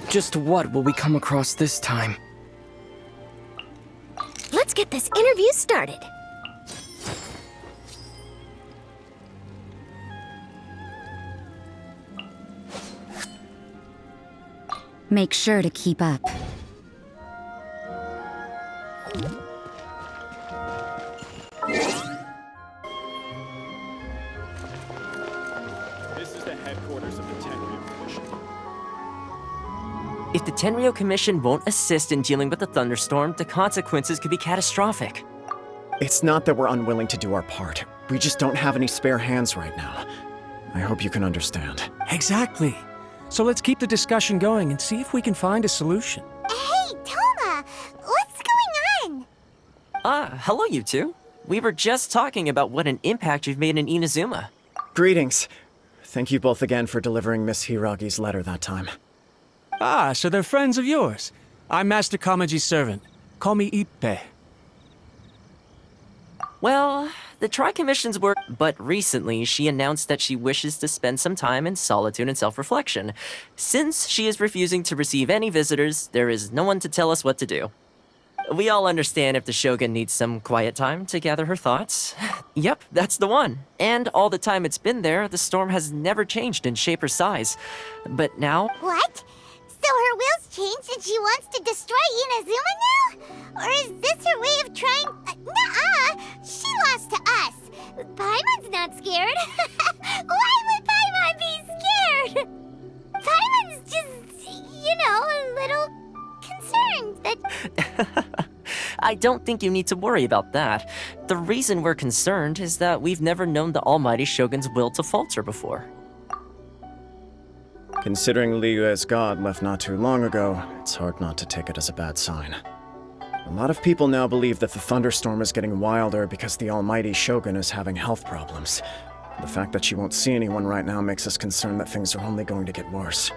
Just what will we come across this time? Let's get this interview started. Make sure to keep up. This is the headquarters of the Tenryo Commission. If the Tenryo Commission won't assist in dealing with the thunderstorm, the consequences could be catastrophic. It's not that we're unwilling to do our part. We just don't have any spare hands right now. I hope you can understand. Exactly. So let's keep the discussion going and see if we can find a solution. Hey, Toma! What's going on? Hello you two. We were just talking about what an impact you've made in Inazuma. Greetings. Thank you both again for delivering Miss Hiragi's letter that time. Ah, so they're friends of yours. I'm Master Kamaji's servant. Call me Ippei. Well, the Tri-Commission's work, but recently she announced that she wishes to spend some time in solitude and self-reflection. Since she is refusing to receive any visitors, there is no one to tell us what to do. We all understand if the Shogun needs some quiet time to gather her thoughts. Yep, that's the one. And all the time it's been there, the storm has never changed in shape or size. But now... What? So her will's changed and she wants to destroy Inazuma now? Or is this her way of trying... Nuh-uh! She lost to us. Paimon's not scared. Why would Paimon be scared? Paimon's just, a little concerned that... I don't think you need to worry about that. The reason we're concerned is that we've never known the Almighty Shogun's will to falter before. Considering Liu as god left not too long ago, it's hard not to take it as a bad sign. A lot of people now believe that the thunderstorm is getting wilder because the almighty Shogun is having health problems. The fact that she won't see anyone right now makes us concerned that things are only going to get worse.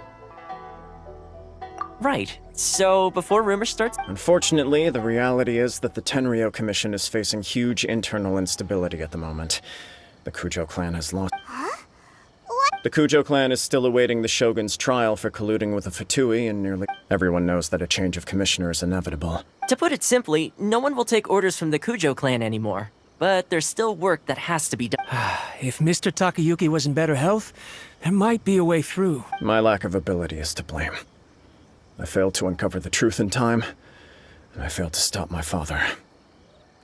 Right. So, before rumors start... Unfortunately, the reality is that the Tenryo Commission is facing huge internal instability at the moment. The Kujo clan has lost... Huh? What? The Kujo clan is still awaiting the Shogun's trial for colluding with the Fatui, and nearly everyone knows that a change of commissioner is inevitable. To put it simply, no one will take orders from the Kujo clan anymore. But there's still work that has to be done. If Mr. Takayuki was in better health, there might be a way through. My lack of ability is to blame. I failed to uncover the truth in time, and I failed to stop my father.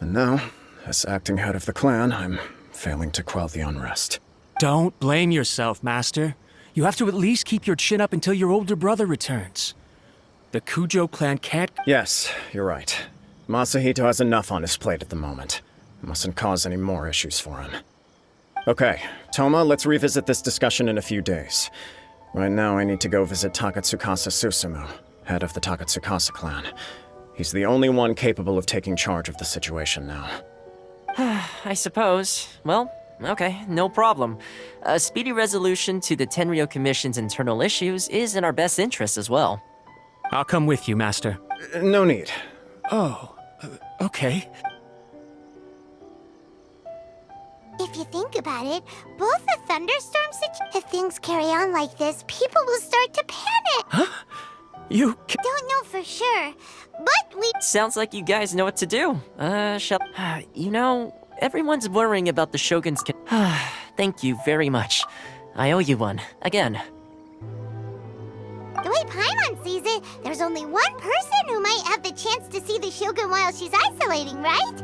And now, as acting head of the clan, I'm failing to quell the unrest. Don't blame yourself, Master. You have to at least keep your chin up until your older brother returns. The Kujo clan can't... Yes, you're right. Masahito has enough on his plate at the moment. Mustn't cause any more issues for him. Okay, Toma, let's revisit this discussion in a few days. Right now, I need to go visit Takatsukasa Susumu, head of the Takatsukasa clan. He's the only one capable of taking charge of the situation now. I suppose. Well, okay, no problem. A speedy resolution to the Tenryo Commission's internal issues is in our best interest as well. I'll come with you, Master. No need. Oh, okay. If you think about it, both the thunderstorm if things carry on like this, people will start to panic. Huh? You Don't know for sure, but we... Sounds like you guys know what to do. Everyone's worrying about the Shogun's Thank you very much. I owe you one, again. The way Paimon sees it, there's only one person who might have the chance to see the Shogun while she's isolating, right?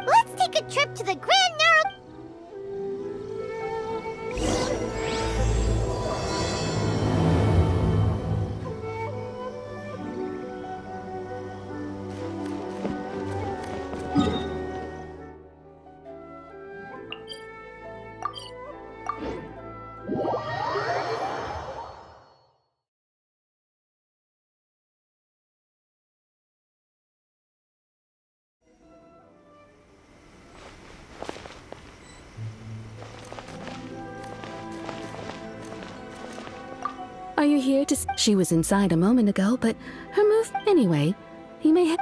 Let's take a trip to the Grand Neuro... Are you here to... She was inside a moment ago, but her move... Anyway, he may have...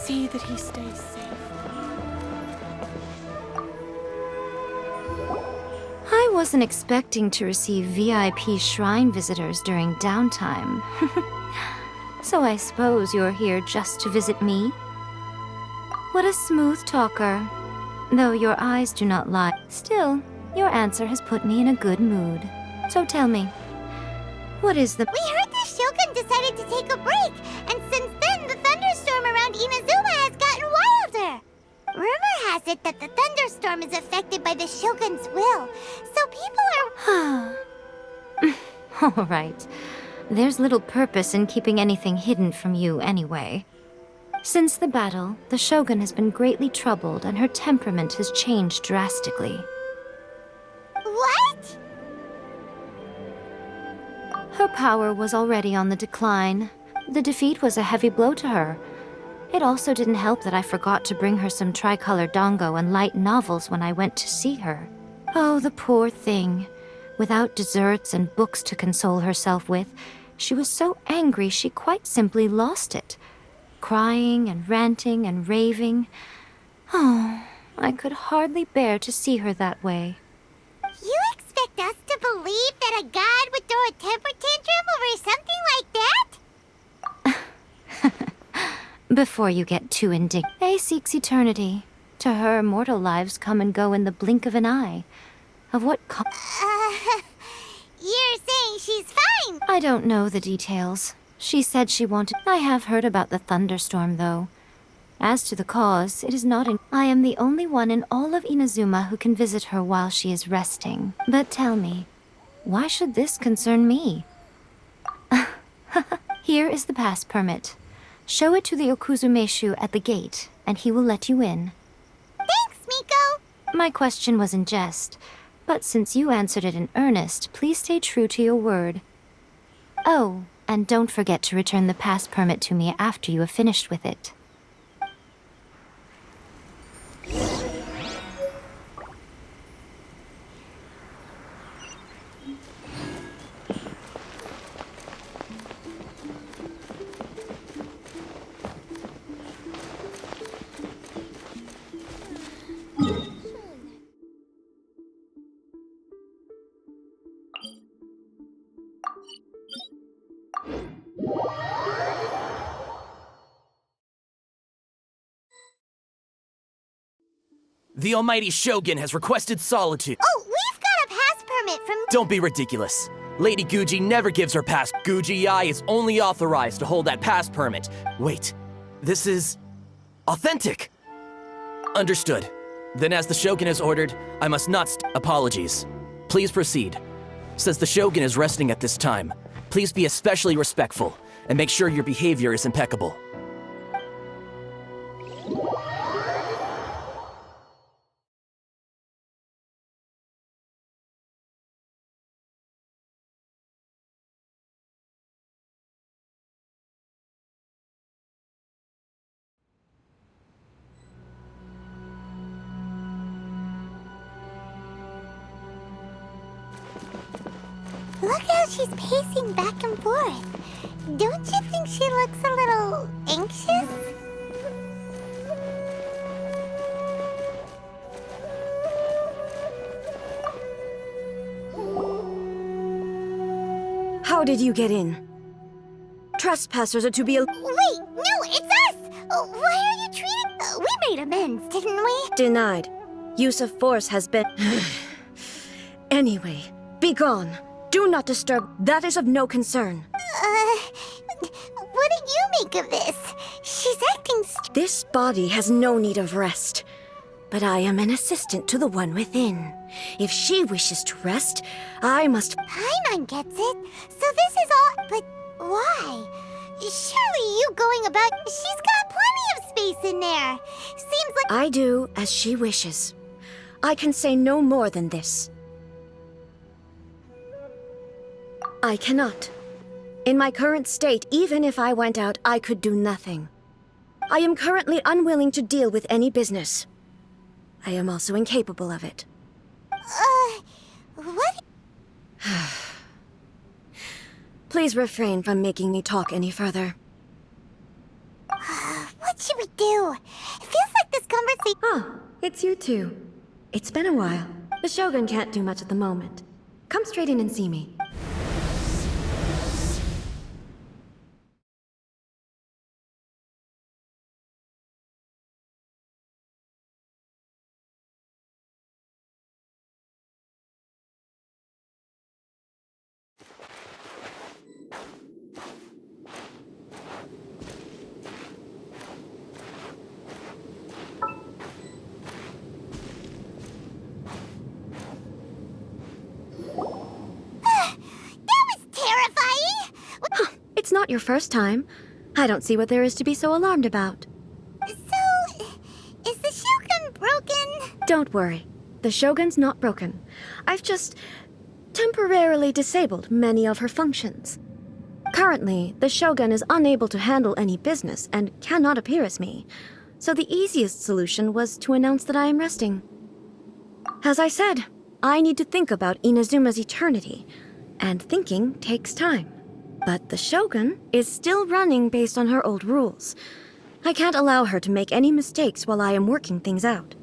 see that he stays safe. I wasn't expecting to receive VIP shrine visitors during downtime. So I suppose you're here just to visit me? What a smooth talker. Though your eyes do not lie. Still, your answer has put me in a good mood. So tell me, what is the— We heard the Shogun decided to take a break, and since then the thunderstorm around Inazuma has gotten wilder. Rumor has it that the thunderstorm is affected by the Shogun's will, so people are... All right. There's little purpose in keeping anything hidden from you anyway. Since the battle, the Shogun has been greatly troubled and her temperament has changed drastically. What? Her power was already on the decline. The defeat was a heavy blow to her. It also didn't help that I forgot to bring her some tricolor dango and light novels when I went to see her. Oh, the poor thing. Without desserts and books to console herself with, she was so angry she quite simply lost it. Crying and ranting and raving. Oh, I could hardly bear to see her that way. You expect us to believe that a god would throw a temper tantrum over something like that? Before you get too indignant, Faye seeks eternity. To her, mortal lives come and go in the blink of an eye. Of what You're saying she's fine? I don't know the details. She said she wanted— I have heard about the thunderstorm, though. As to the cause, it is not in— I am the only one in all of Inazuma who can visit her while she is resting. But tell me, why should this concern me? Here is the pass permit. Show it to the Okuzumeshu at the gate, and he will let you in. Thanks, Miko! My question was in jest, but since you answered it in earnest, please stay true to your word. Oh, and don't forget to return the pass permit to me after you have finished with it. The almighty Shogun has requested solitude. Oh, we've got a pass permit from— Don't be ridiculous. Lady Guji never gives her pass. Guji-ai is only authorized to hold that pass permit. Wait, this is authentic. Understood. Then as the Shogun has ordered, I must not apologies. Please proceed. Since the Shogun is resting at this time, please be especially respectful and make sure your behavior is impeccable. Look how she's pacing back and forth. Don't you think she looks a little anxious? How did you get in? Trespassers are to be Wait, no, it's us! Why are you treating— we made amends, didn't we? denied. Use of force has been... Anyway, be gone. Do not disturb. That is of no concern. What do you make of this? She's acting This body has no need of rest. But I am an assistant to the one within. If she wishes to rest, I must... Paimon gets it. So this is all— but why? Surely you going about— she's got plenty of space in there. Seems like— I do as she wishes. I can say no more than this. I cannot. In my current state, even if I went out, I could do nothing. I am currently unwilling to deal with any business. I am also incapable of it. What? Please refrain from making me talk any further. What should we do? It feels like this conversation. Ah, it's you two. It's been a while. The Shogun can't do much at the moment. Come straight in and see me. It's not your first time. I don't see what there is to be so alarmed about. So, is the Shogun broken? Don't worry. The Shogun's not broken. I've just temporarily disabled many of her functions. Currently, the Shogun is unable to handle any business and cannot appear as me. So the easiest solution was to announce that I am resting. As I said, I need to think about Inazuma's eternity, and thinking takes time. But the Shogun is still running based on her old rules. I can't allow her to make any mistakes while I am working things out.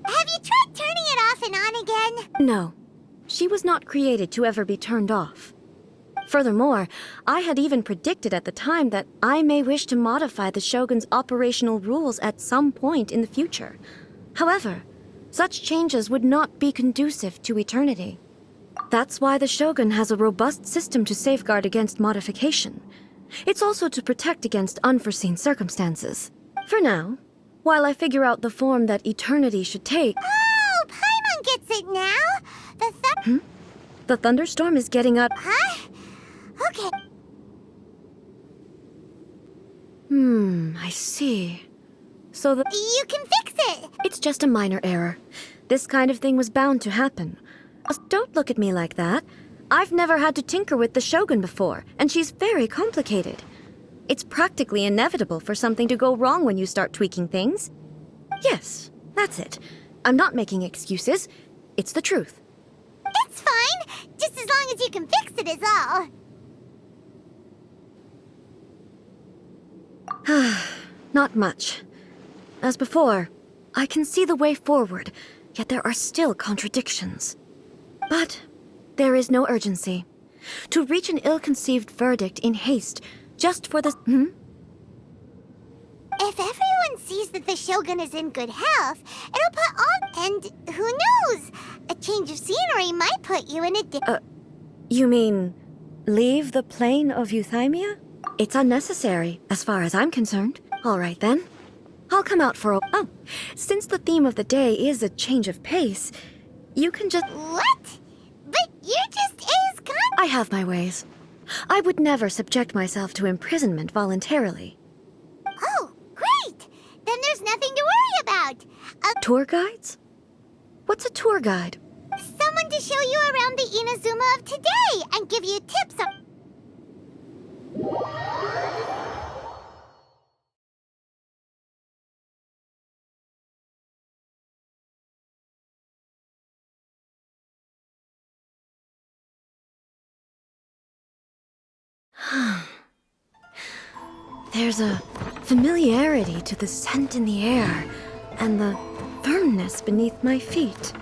Have you tried turning it off and on again? No. She was not created to ever be turned off. Furthermore, I had even predicted at the time that I may wish to modify the Shogun's operational rules at some point in the future. However, such changes would not be conducive to eternity. That's why the Shogun has a robust system to safeguard against modification. It's also to protect against unforeseen circumstances. For now, while I figure out the form that eternity should take... Oh, Paimon gets it now! The thunderstorm is getting up... Huh? Okay. I see. So You can fix it! It's just a minor error. This kind of thing was bound to happen. Don't look at me like that. I've never had to tinker with the Shogun before, and she's very complicated. It's practically inevitable for something to go wrong when you start tweaking things. Yes, that's it. I'm not making excuses. It's the truth. It's fine, just as long as you can fix it is all. Not much. As before, I can see the way forward, yet there are still contradictions. But there is no urgency. To reach an ill-conceived verdict in haste, just for the... If everyone sees that the Shogun is in good health, it'll put on... And who knows? A change of scenery might put you in a You mean, leave the plane of euthymia? It's unnecessary, as far as I'm concerned. All right, then. I'll come out for a... Oh, since the theme of the day is a change of pace, you can just... What? But you're just as I have my ways. I would never subject myself to imprisonment voluntarily. Oh, great! Then there's nothing to worry about. Tour guides? What's a tour guide? Someone to show you around the Inazuma of today and give you tips on... There's a familiarity to the scent in the air and the firmness beneath my feet.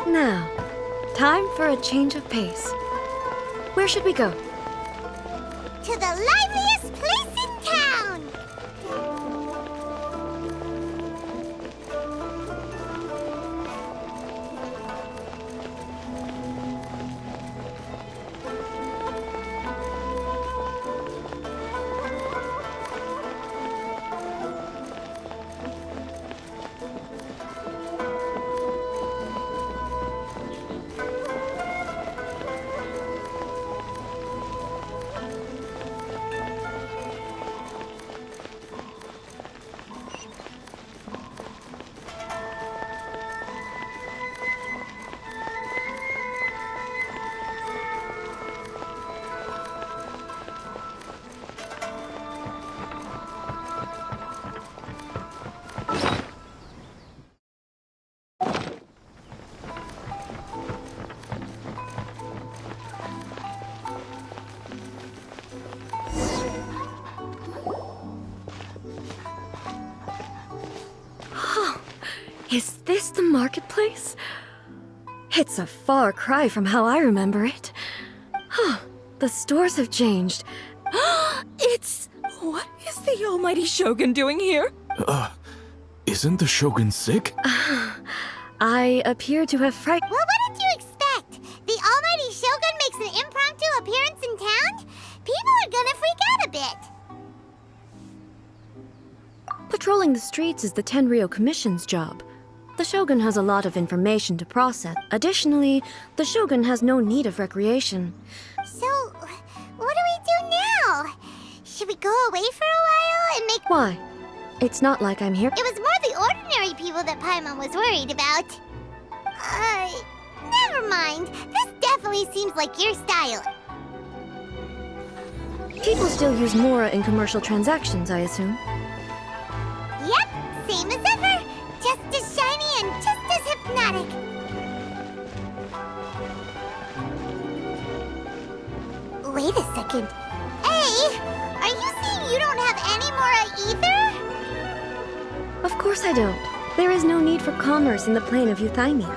Now, time for a change of pace. Where should we go? To the liveliest place in town! Is this the marketplace? It's a far cry from how I remember it. Huh, the stores have changed. What is the almighty Shogun doing here? Isn't the Shogun sick? I appear to have frightened. Well, what did you expect? The almighty Shogun makes an impromptu appearance in town? People are gonna freak out a bit. Patrolling the streets is the Tenryou Commission's job. The Shogun has a lot of information to process. Additionally, the Shogun has no need of recreation. So, what do we do now? Should we go away for a while and make... Why? It's not like I'm here. It was more the ordinary people that Paimon was worried about. Never mind. This definitely seems like your style. People still use Mora in commercial transactions, I assume. Yep, same as ever. Just as shiny and just as hypnotic. Wait a second. Hey, are you saying you don't have any Mora either? Of course I don't. There is no need for commerce in the plane of Euthymia.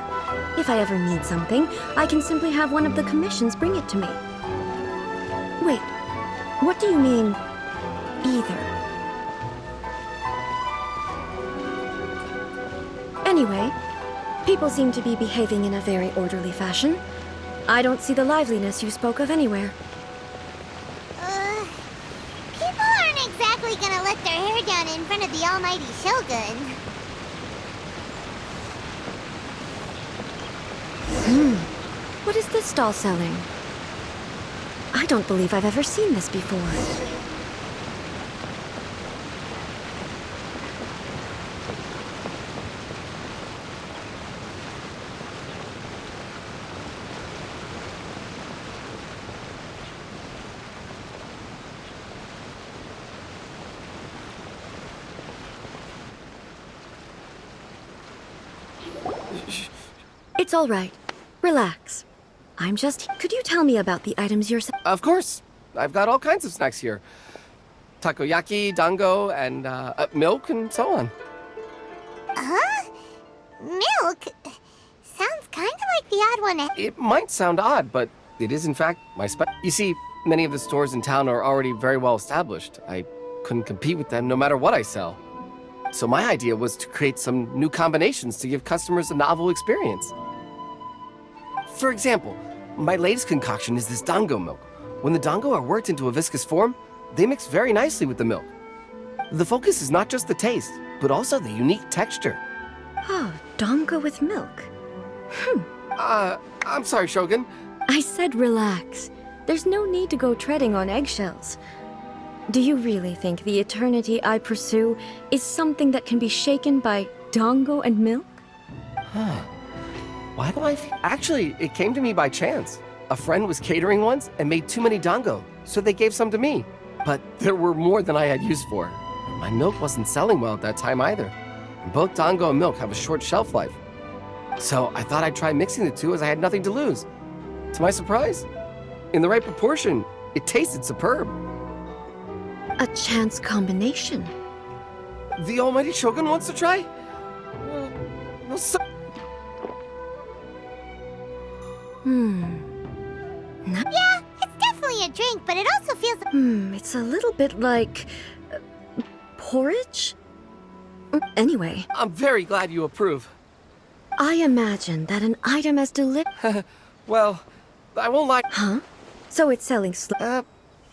If I ever need something, I can simply have one of the commissions bring it to me. Wait, what do you mean, either? Anyway, people seem to be behaving in a very orderly fashion. I don't see the liveliness you spoke of anywhere. People aren't exactly gonna let their hair down in front of the almighty Shogun. What is this stall selling? I don't believe I've ever seen this before. It's all right. Relax. I'm just... Could you tell me about the items you're... Of course. I've got all kinds of snacks here. Takoyaki, dango, and milk, and so on. Huh? Milk? Sounds kind of like the odd one. It might sound odd, but it is in fact my You see, many of the stores in town are already very well established. I couldn't compete with them no matter what I sell. So my idea was to create some new combinations to give customers a novel experience. For example, my latest concoction is this dango milk. When the dango are worked into a viscous form, they mix very nicely with the milk. The focus is not just the taste, but also the unique texture. Oh, dango with milk. I'm sorry, Shogun. I said relax. There's no need to go treading on eggshells. Do you really think the eternity I pursue is something that can be shaken by dango and milk? Why do I feel... Actually, it came to me by chance. A friend was catering once and made too many dango, so they gave some to me. But there were more than I had use for. My milk wasn't selling well at that time either. And both dango and milk have a short shelf life. So I thought I'd try mixing the two as I had nothing to lose. To my surprise, in the right proportion, it tasted superb. A chance combination. The almighty Shogun wants to try? Well, so... Yeah, it's definitely a drink, but it also feels... It's a little bit like... porridge? Anyway. I'm very glad you approve. I imagine that an item as Well, I won't lie... Huh? So it's selling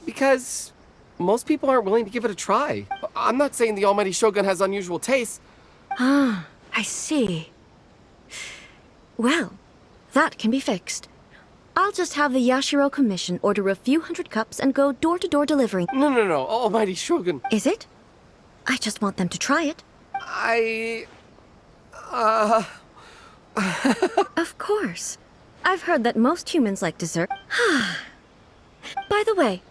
because most people aren't willing to give it a try. I'm not saying the almighty Shogun has unusual tastes. Ah, I see. Well, that can be fixed. I'll just have the Yashiro Commission order a few hundred cups and go door-to-door delivering. No, almighty Shogun. Is it? I just want them to try it. Of course. I've heard that most humans like dessert. By the way,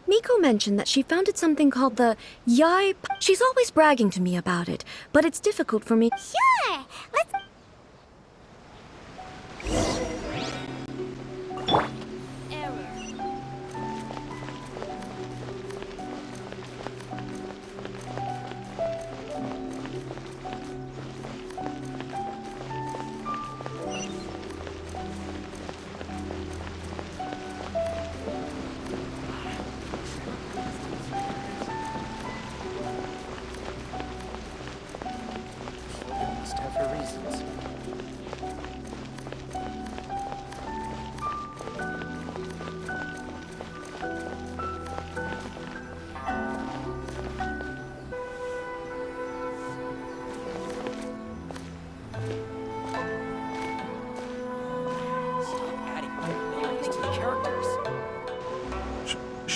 Miko mentioned that she founded something called the Yai... She's always bragging to me about it, but it's difficult for me... Sure! Let's...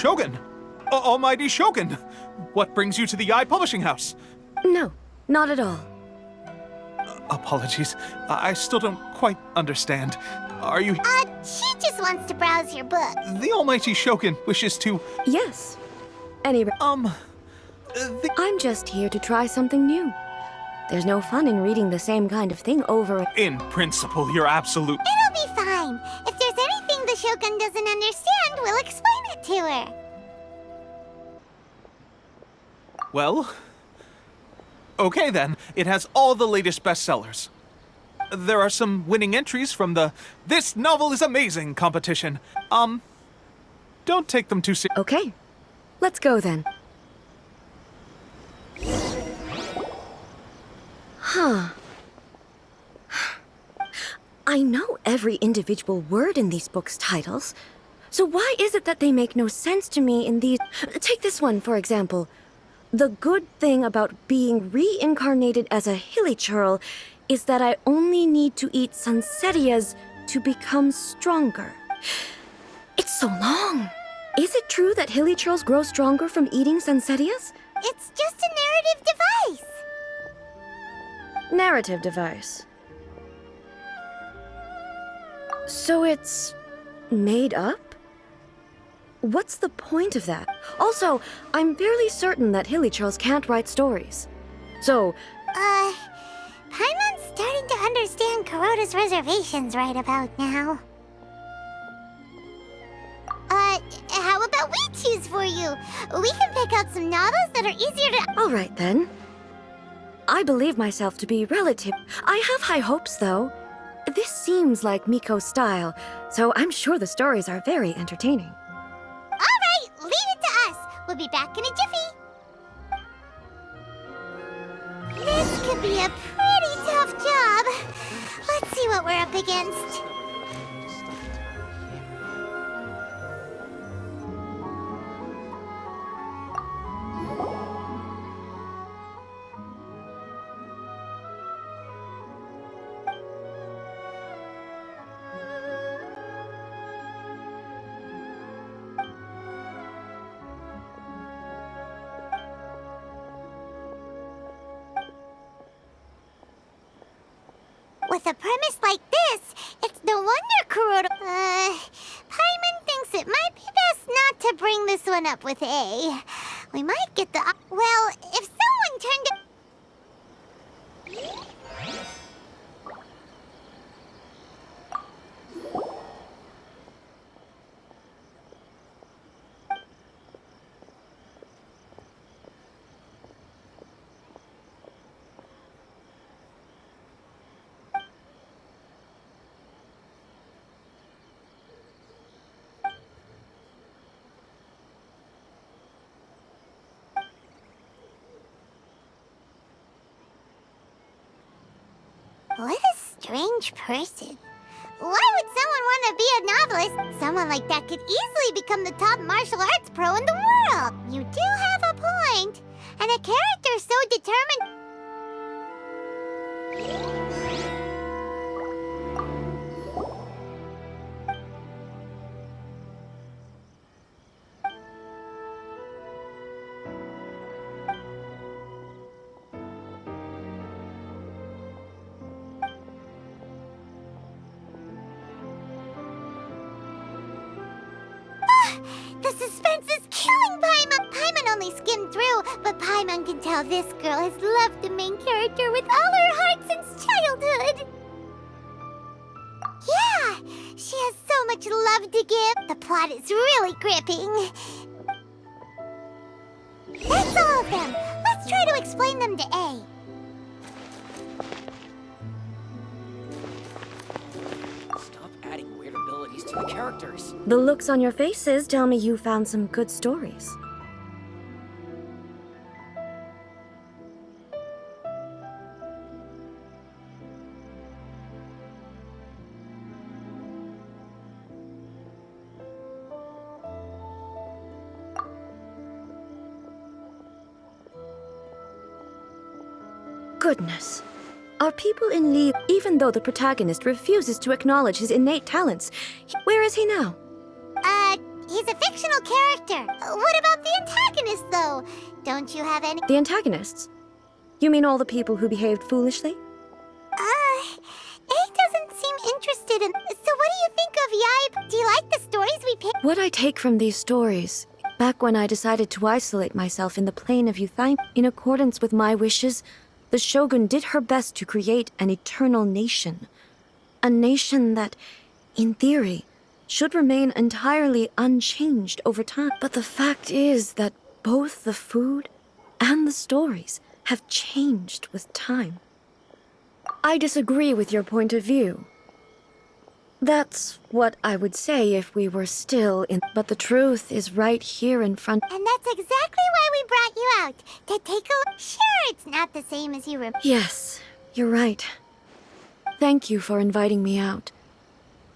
Shogun! Almighty Shogun! What brings you to the Eye Publishing House? No, not at all. Apologies. I still don't quite understand. Are you... She just wants to browse your book. The Almighty Shogun wishes to... Yes. Anyway... I'm just here to try something new. There's no fun in reading the same kind of thing over and... In principle, you're absolute... It'll be fine. If there's anything the Shogun doesn't understand, we'll explain it to her. Well... Okay then, it has all the latest bestsellers. There are some winning entries from the This Novel is Amazing competition. Don't take them too seriously. Okay. Let's go then. Huh. I know every individual word in these books' titles. So why is it that they make no sense to me in these... Take this one, for example. The good thing about being reincarnated as a hilly churl is that I only need to eat sunsettias to become stronger. It's so long. Is it true that hilly churls grow stronger from eating sunsettias? It's just a narrative device. Narrative device. So it's made up? What's the point of that? Also, I'm fairly certain that hilly churls can't write stories. So... Paimon's starting to understand Kuroda's reservations right about now. How about we choose for you? We can pick out some novels that are easier to... All right, then. I believe myself to be relative. I have high hopes, though. This seems like Miko's style, so I'm sure the stories are very entertaining. All right, leave it to us. We'll be back in a jiffy. This could be a pretty tough job. Let's see what we're up against. With a premise like this, it's no wonder Kuroda... Paimon thinks it might be best not to bring this one up with A. We might get the... Well, if someone turned it... What a strange person. Why would someone want to be a novelist? Someone like that could easily become the top martial arts pro in the world. You do have a point. And a character so determined... The suspense is killing Paimon! Paimon only skimmed through, but Paimon can tell this girl has loved the main character with all her heart since childhood! Yeah! She has so much love to give. The plot is really gripping. That's all of them! Let's try to explain them to A. Stop adding weird abilities to the characters. The looks on your faces tell me you found some good stories. Goodness. Are people in league even though the protagonist refuses to acknowledge his innate talents? Where is he now? He's a fictional character. What about the antagonist, though? Don't you have any? The antagonists? You mean all the people who behaved foolishly? A doesn't seem interested in... So what do you think of Yaib? Do you like the stories we picked? What I take from these stories, back when I decided to isolate myself in the plane of Euthime, in accordance with my wishes, the Shogun did her best to create an eternal nation. A nation that, in theory, should remain entirely unchanged over time. But the fact is that both the food and the stories have changed with time. I disagree with your point of view. That's what I would say if we were still in... But the truth is right here in front... And that's exactly why we brought you out. To take a look. Sure, it's not the same as you remember. Yes, you're right. Thank you for inviting me out.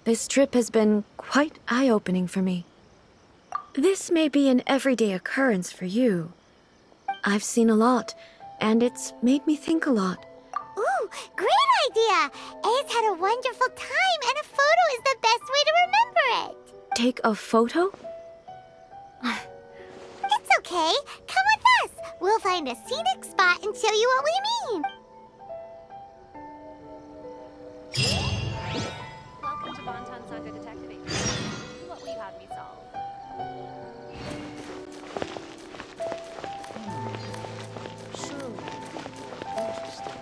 This trip has been quite eye-opening for me. This may be an everyday occurrence for you. I've seen a lot, and it's made me think a lot. Ooh, great idea! A's had a wonderful time, and a photo is the best way to remember it. Take a photo? It's okay. Come with us. We'll find a scenic spot and show you what we mean. Welcome to Bonton Saga Detective Agency. What will you have me solve? Surely. Interesting.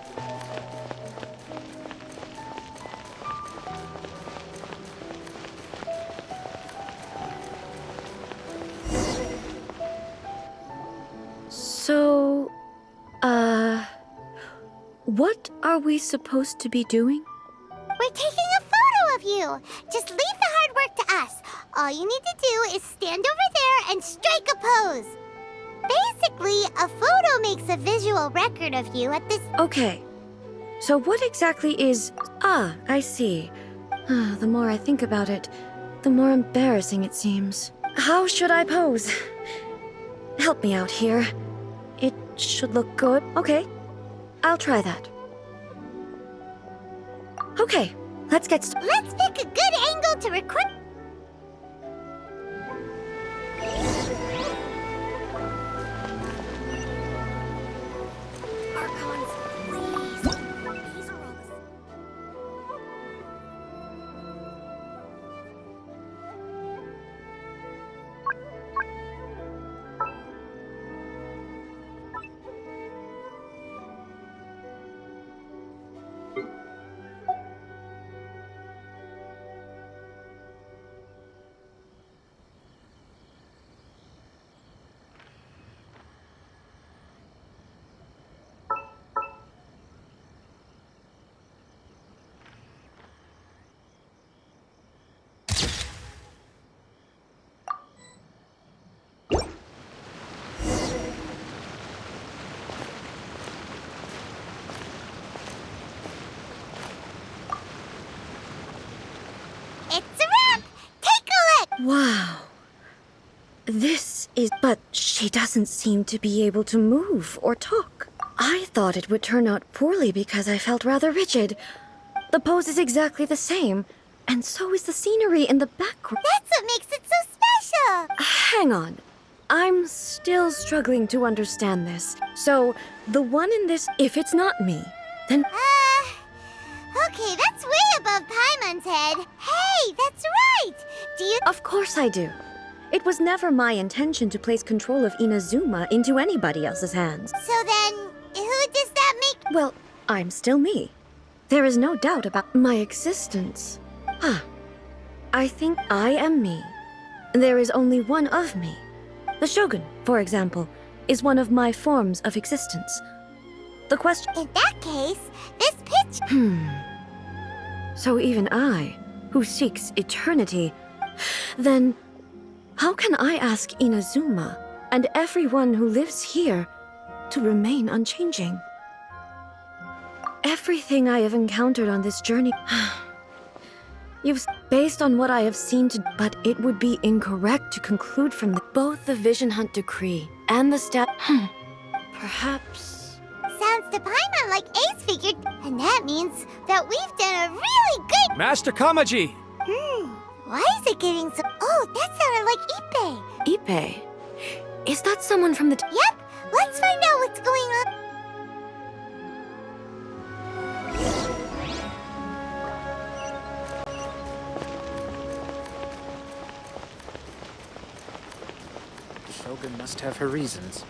So, what are we supposed to be doing? We're taking a photo of you. Just leave the hard work to us. All you need to do is stand over there and strike a pose. Basically, a photo makes a visual record of you at this... Okay. So what exactly is... Ah, I see. The more I think about it, the more embarrassing it seems. How should I pose? Help me out here. It should look good. Okay. I'll try that. Okay, let's get started. Let's pick a good angle to record... Archons, please. These are all the... It's a wrap! Take a look! Wow. This is... But she doesn't seem to be able to move or talk. I thought it would turn out poorly because I felt rather rigid. The pose is exactly the same, and so is the scenery in the background. That's what makes it so special! Hang on. I'm still struggling to understand this. So, the one in this... If it's not me, then... Okay, that's way above Paimon's head. Hey, that's right! Do you... Of course I do. It was never my intention to place control of Inazuma into anybody else's hands. So then, who does that make... Well, I'm still me. There is no doubt about my existence. I think I am me. There is only one of me. The Shogun, for example, is one of my forms of existence. The question... In that case, this pitch... So even I, who seeks eternity, then how can I ask Inazuma and everyone who lives here to remain unchanging? Everything I have encountered on this journey... Based on what I have seen but it would be incorrect to conclude from both the Vision Hunt Decree and the Perhaps... Sounds to Paimon like Ace figured, and that means that we've done a really good... Master Kamaji! Why is it getting so... Oh, that sounded like Ipe. Ipe? Is that someone from the... Yep, let's find out what's going on. The Shogun must have her reasons.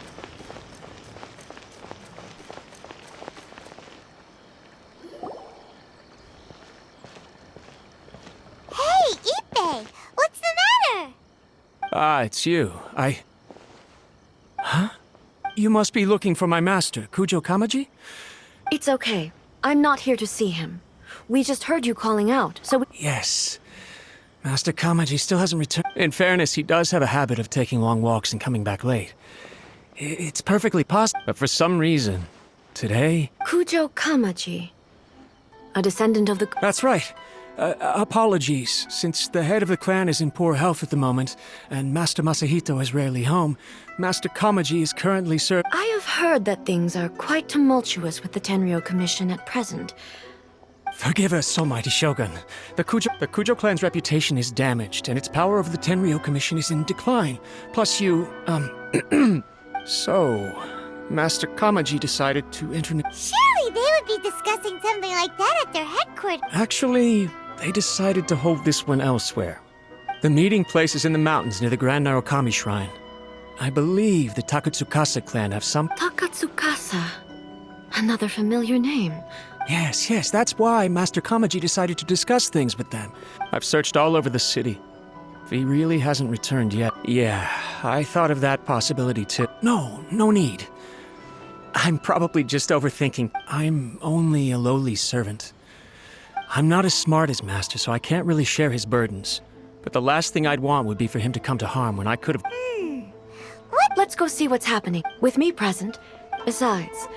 Hey, Ipe! What's the matter? Ah, it's you. Huh? You must be looking for my master, Kujo Kamaji? It's okay. I'm not here to see him. We just heard you calling out, so... Yes. Master Kamaji still hasn't returned. In fairness, he does have a habit of taking long walks and coming back late. It's perfectly possible, but for some reason, today... Kujo Kamaji. A descendant of the... That's right. Apologies, since the head of the clan is in poor health at the moment, and Master Masahito is rarely home, Master Kamaji is currently I have heard that things are quite tumultuous with the Tenryo Commission at present. Forgive us, almighty Shogun. The Kujo clan's reputation is damaged, and its power over the Tenryo Commission is in decline. Plus you, So, Master Kamaji decided to Surely they would be discussing something like that at their headquarters. Actually, they decided to hold this one elsewhere. The meeting place is in the mountains near the Grand Narukami Shrine. I believe the Takatsukasa clan have some... Takatsukasa. Another familiar name. Yes, that's why Master Kamaji decided to discuss things with them. I've searched all over the city. He really hasn't returned yet. Yeah, I thought of that possibility too. No need. I'm probably just overthinking. I'm only a lowly servant. I'm not as smart as Master, so I can't really share his burdens. But the last thing I'd want would be for him to come to harm when I could have... What? Let's go see what's happening, with me present. Besides,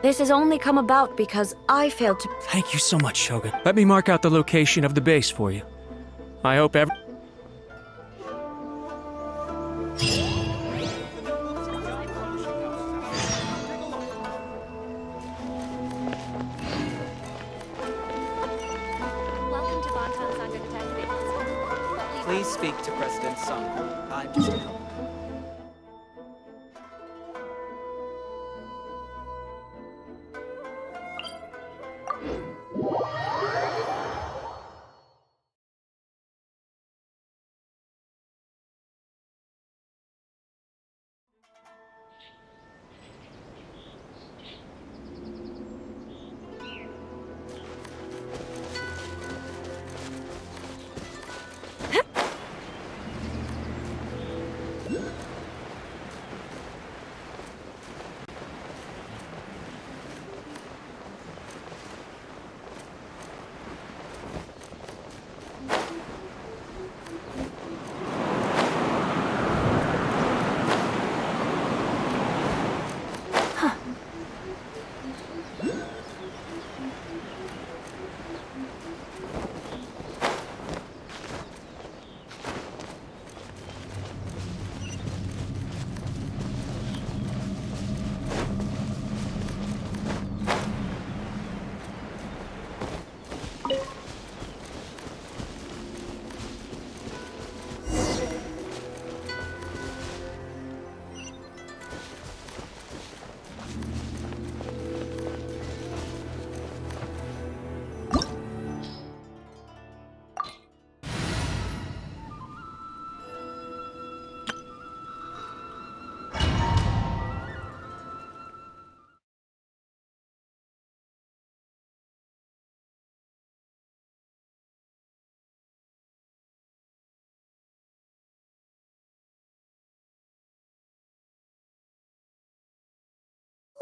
this has only come about because I failed to... Thank you so much, Shogun. Let me mark out the location of the base for you. I hope Please speak to President Sung. I'm just a helper.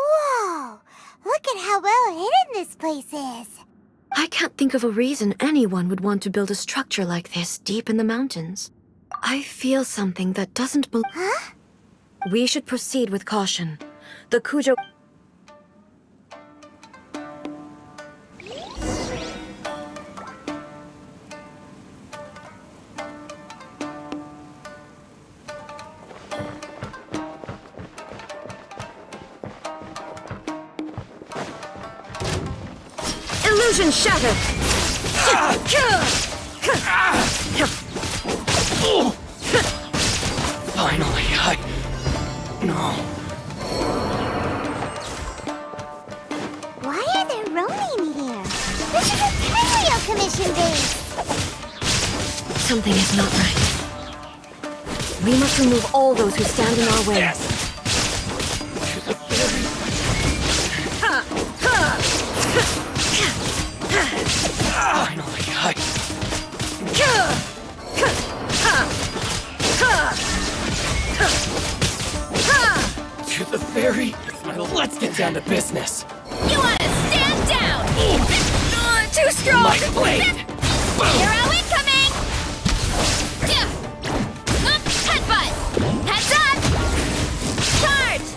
Whoa! Look at how well hidden this place is. I can't think of a reason anyone would want to build a structure like this deep in the mountains. I feel something that doesn't belong. Huh? We should proceed with caution. The Kujo... Illusion shattered! Finally, No. Why are there Ronin here? This is a Tenryo Commission base! Something is not right. We must remove all those who stand in our way. Yes! Finally, To the ferry. Let's get down to business. You want to stand down! Too strong! My blade! Hero incoming! Headbutt! Heads up! Charge!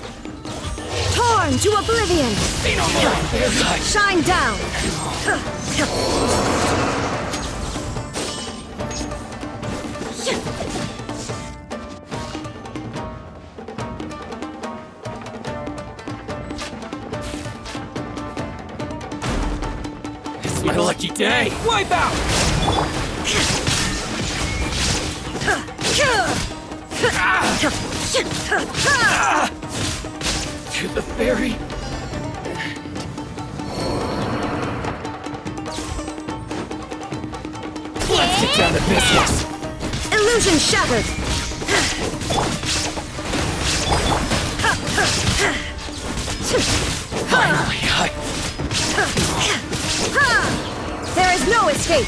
Torn to oblivion! Be no more, fairy. Shine down! It's my lucky day. Wipe out! To the ferry. Let's get down to business. Illusion shattered! Finally, There is no escape!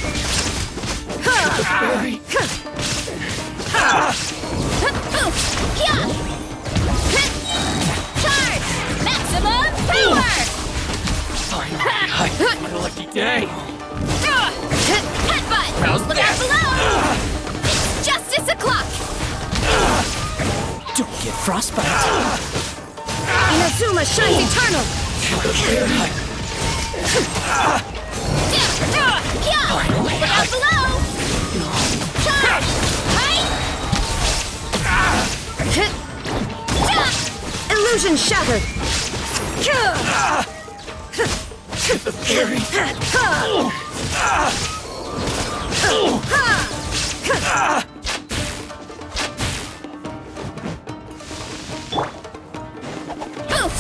ferry. Charge! Maximum power! Finally, my lucky day. Headbutt! How's Look that? out below! It's justice o'clock! Don't get frostbite. Inazuma shines eternal! To the ferry. Finally, Look out below! Charge! Right! Illusion shattered! To the ferry.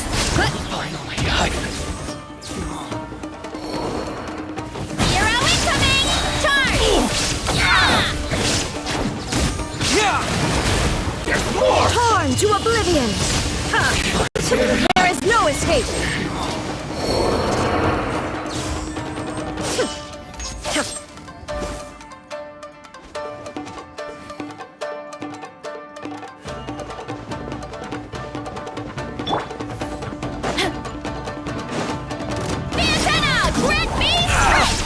Finally, Hero incoming! Charge! There's more. Torn to oblivion! There is no escape! Antenna! Grid beam strike!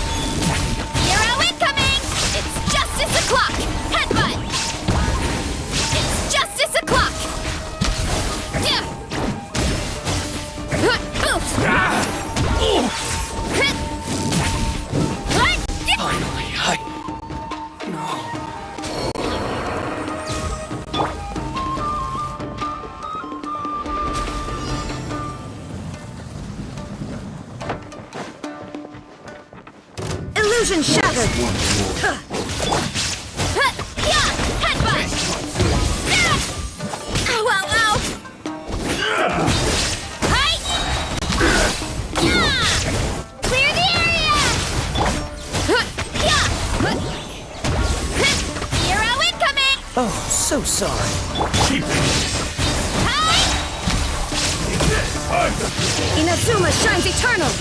Hero incoming! It's justice o'clock! Headbutt! It's justice o'clock! Finally, Illusion shattered! Headbutt! Ow, ow, ow! Right! Clear the area! Hero incoming! Oh, so sorry. Inazuma shines eternal!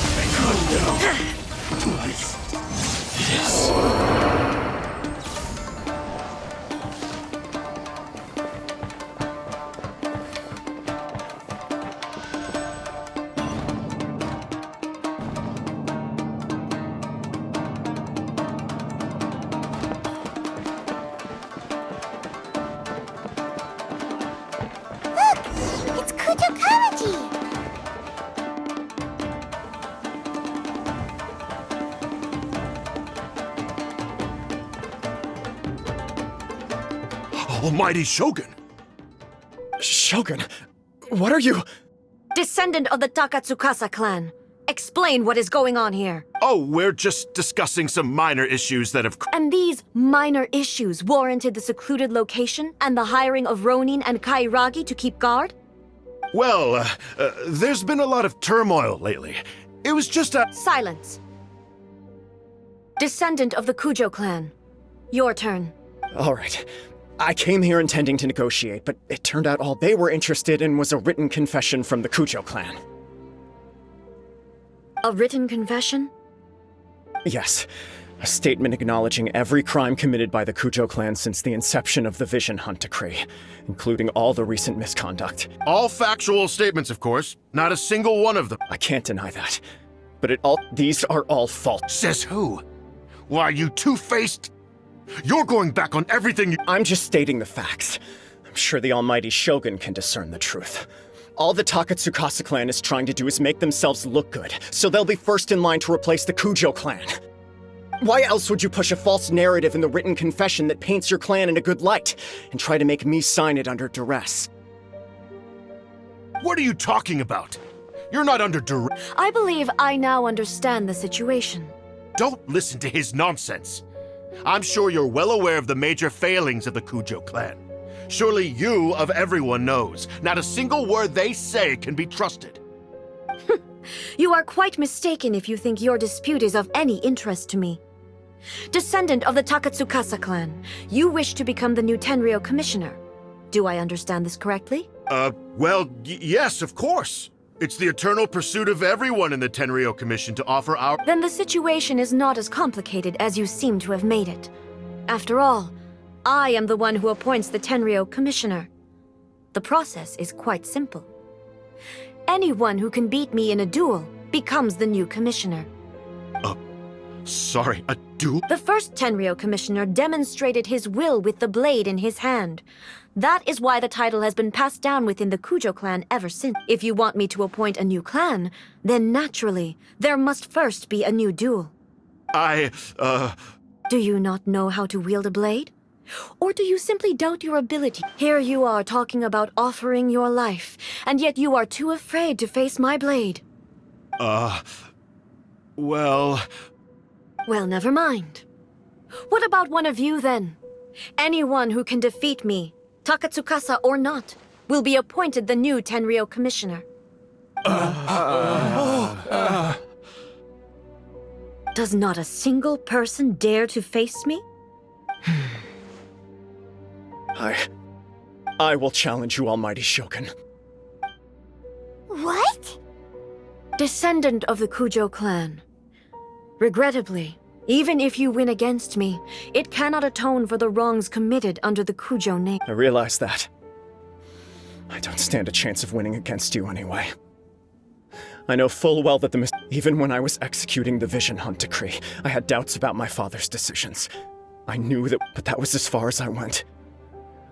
It's Kujo Kamaji! Almighty Shogun! Shogun, what are you? Descendant of the Takatsukasa clan. Explain what is going on here. Oh, we're just discussing some minor issues that have... And these minor issues warranted the secluded location and the hiring of Ronin and Kairagi to keep guard? Well, there's been a lot of turmoil lately. It was just a... Silence. Descendant of the Kujo clan. Your turn. All right. I came here intending to negotiate, but it turned out all they were interested in was a written confession from the Kujo clan. A written confession? Yes. A statement acknowledging every crime committed by the Kujo clan since the inception of the Vision Hunt Decree, including all the recent misconduct. All factual statements, of course. Not a single one of them. I can't deny that. But these are all false. Says who? Why, you two-faced... You're going back on everything you... I'm just stating the facts. I'm sure the almighty Shogun can discern the truth. All the Takatsukasa clan is trying to do is make themselves look good, so they'll be first in line to replace the Kujo clan. Why else would you push a false narrative in the written confession that paints your clan in a good light, and try to make me sign it under duress? What are you talking about? You're not under duress. I believe I now understand the situation. Don't listen to his nonsense. I'm sure you're well aware of the major failings of the Kujo clan. Surely you, of everyone, knows. Not a single word they say can be trusted. You are quite mistaken if you think your dispute is of any interest to me. Descendant of the Takatsukasa clan, you wish to become the new Tenryo commissioner. Do I understand this correctly? Well, yes, of course. It's the eternal pursuit of everyone in the Tenryo Commission to offer our... Then the situation is not as complicated as you seem to have made it. After all, I am the one who appoints the Tenryo commissioner. The process is quite simple. Anyone who can beat me in a duel becomes the new commissioner. Sorry, a duel? The first Tenryo commissioner demonstrated his will with the blade in his hand. That is why the title has been passed down within the Kujo clan ever since. If you want me to appoint a new clan, then naturally, there must first be a new duel. Do you not know how to wield a blade? Or do you simply doubt your ability? Here you are talking about offering your life, and yet you are too afraid to face my blade. Well... Well, never mind. What about one of you, then? Anyone who can defeat me, Takatsukasa or not, will be appointed the new Tenryo commissioner. Does not a single person dare to face me? I will challenge you, almighty Shogun. What? Descendant of the Kujo clan. Regrettably, even if you win against me, it cannot atone for the wrongs committed under the Kujo name. I realize that. I don't stand a chance of winning against you anyway. I know full well that even when I was executing the Vision Hunt Decree, I had doubts about my father's decisions. I knew that, but that was as far as I went.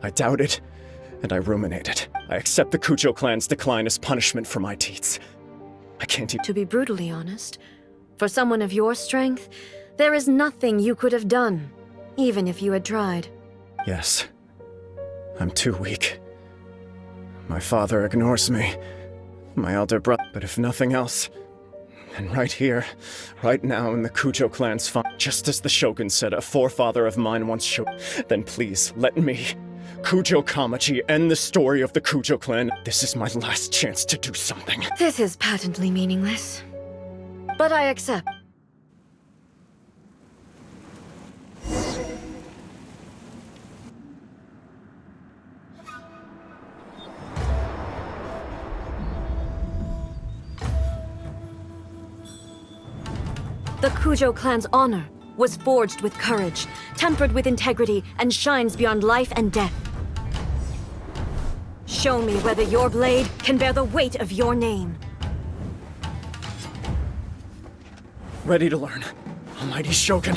I doubted, and I ruminated. I accept the Kujo clan's decline as punishment for my deeds. I can't even... To be brutally honest, for someone of your strength, there is nothing you could have done, even if you had tried. Yes. I'm too weak. My father ignores me. My elder brother, but if nothing else, and right here, right now in the Kujo clan's just as the Shogun said a forefather of mine once showed, then please let me, Kujo Kamaji, end the story of the Kujo clan. This is my last chance to do something. This is patently meaningless, but I accept. The Kujo clan's honor was forged with courage, tempered with integrity, and shines beyond life and death. Show me whether your blade can bear the weight of your name. Ready to learn, almighty Shogun.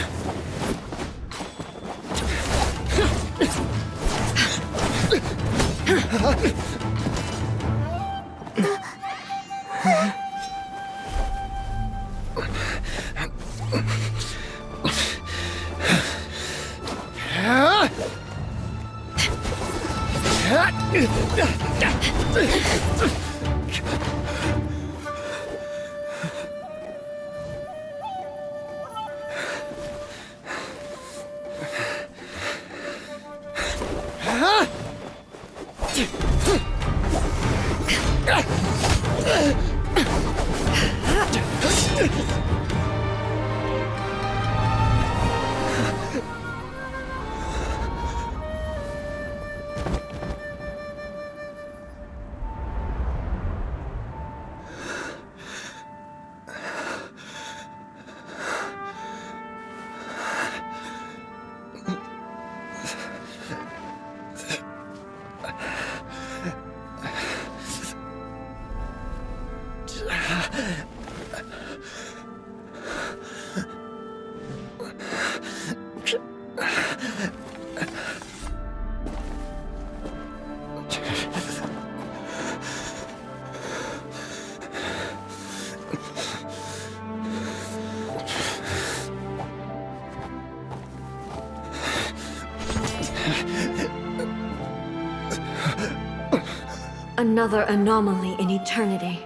Another anomaly in eternity.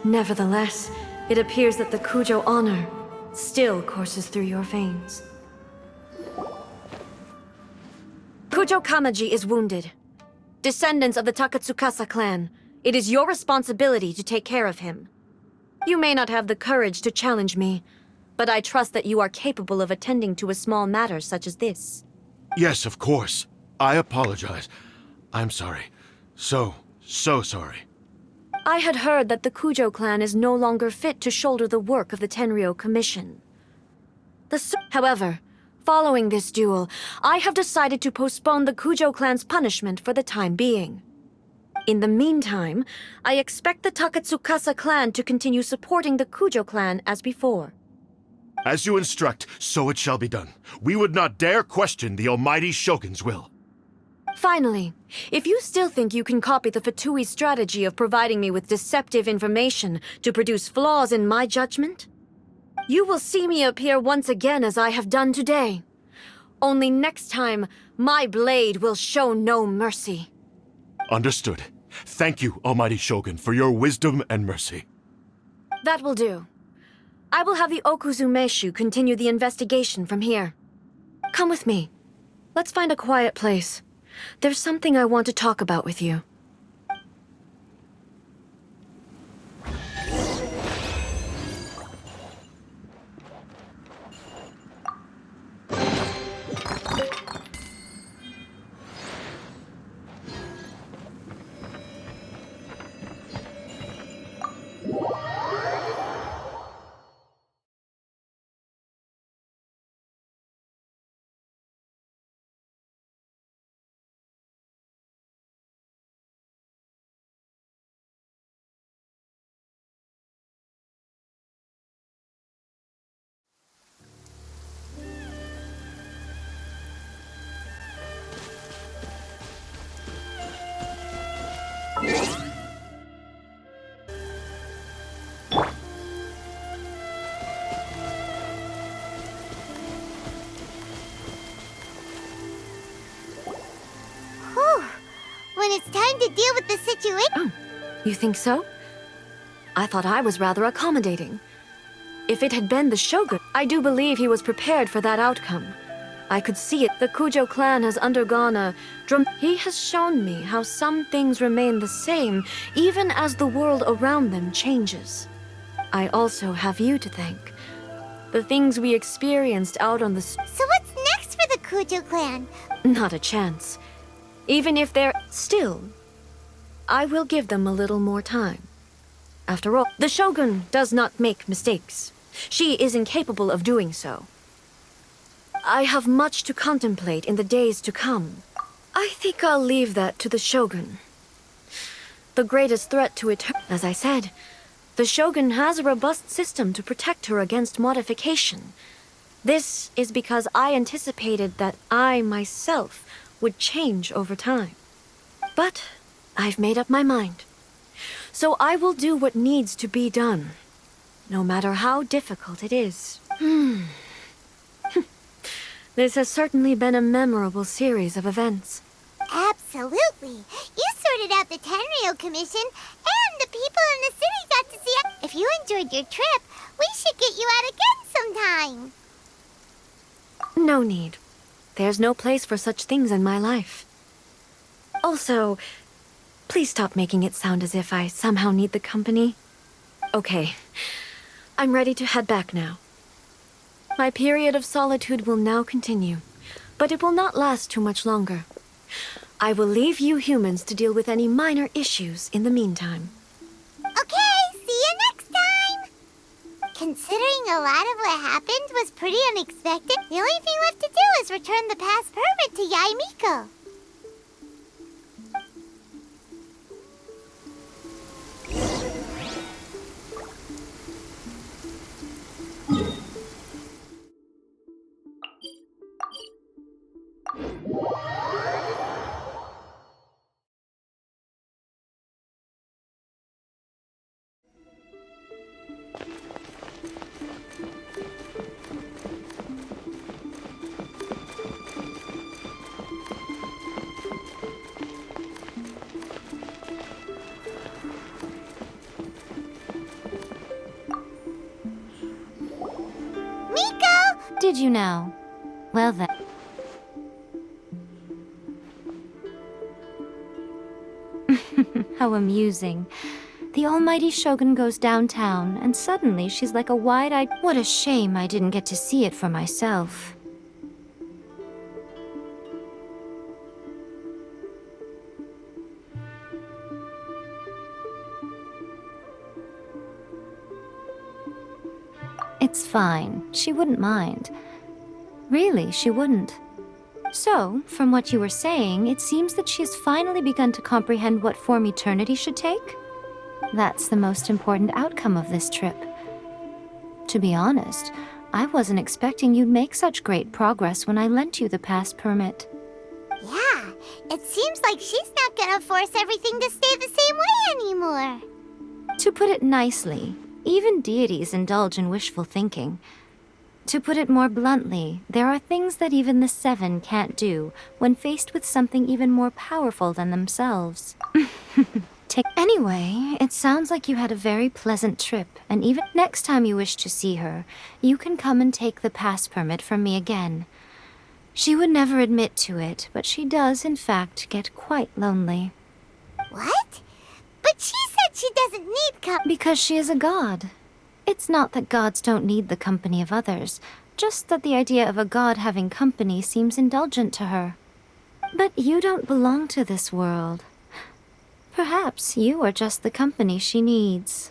Nevertheless, it appears that the Kujo honor still courses through your veins. Kujo Kamaji is wounded. Descendants of the Takatsukasa clan, it is your responsibility to take care of him. You may not have the courage to challenge me, but I trust that you are capable of attending to a small matter such as this. Yes, of course. I apologize. I'm sorry. So sorry. I had heard that the Kujo clan is no longer fit to shoulder the work of the Tenryo Commission. However, following this duel, I have decided to postpone the Kujo clan's punishment for the time being. In the meantime, I expect the Takatsukasa clan to continue supporting the Kujo clan as before. As you instruct, so it shall be done. We would not dare question the almighty Shogun's will. Finally, if you still think you can copy the Fatui strategy of providing me with deceptive information to produce flaws in my judgment, you will see me appear once again as I have done today. Only next time, my blade will show no mercy. Understood. Thank you, almighty Shogun, for your wisdom and mercy. That will do. I will have the Okuzumeshu continue the investigation from here. Come with me. Let's find a quiet place. There's something I want to talk about with you. When it's time to deal with the situation... Oh, you think so? I thought I was rather accommodating. If it had been the Shogun, I do believe he was prepared for that outcome. I could see it. The Kujo clan has undergone a He has shown me how some things remain the same, even as the world around them changes. I also have you to thank. The things we experienced out on the... So what's next for the Kujo clan? Not a chance. Even if they're... Still, I will give them a little more time. After all, the Shogun does not make mistakes. She is incapable of doing so. I have much to contemplate in the days to come. I think I'll leave that to the Shogun. The greatest threat to it, as I said, the Shogun has a robust system to protect her against modification. This is because I anticipated that I myself would change over time. But I've made up my mind. So I will do what needs to be done, no matter how difficult it is. This has certainly been a memorable series of events. Absolutely. You sorted out the Tenryo Commission, and the people in the city got to see it. If you enjoyed your trip, we should get you out again sometime. No need. There's no place for such things in my life. Also, please stop making it sound as if I somehow need the company. Okay, I'm ready to head back now. My period of solitude will now continue, but it will not last too much longer. I will leave you humans to deal with any minor issues in the meantime. Okay, see you next time! Considering a lot of what happened was pretty unexpected, the only thing left to do is return the past permit to Yae Miko. Did you now? Well then. How amusing. The almighty Shogun goes downtown, and suddenly she's like a wide-eyed... What a shame I didn't get to see it for myself. It's fine. She wouldn't mind. Really, she wouldn't. So, from what you were saying, it seems that she has finally begun to comprehend what form eternity should take? That's the most important outcome of this trip. To be honest, I wasn't expecting you'd make such great progress when I lent you the pass permit. Yeah, it seems like she's not gonna force everything to stay the same way anymore. To put it nicely, even deities indulge in wishful thinking. To put it more bluntly, there are things that even the Seven can't do when faced with something even more powerful than themselves. Anyway, it sounds like you had a very pleasant trip, and even next time you wish to see her, you can come and take the pass permit from me again. She would never admit to it, but she does, in fact, get quite lonely. What? But she said she doesn't need Because she is a god. It's not that gods don't need the company of others, just that the idea of a god having company seems indulgent to her. But you don't belong to this world. Perhaps you are just the company she needs.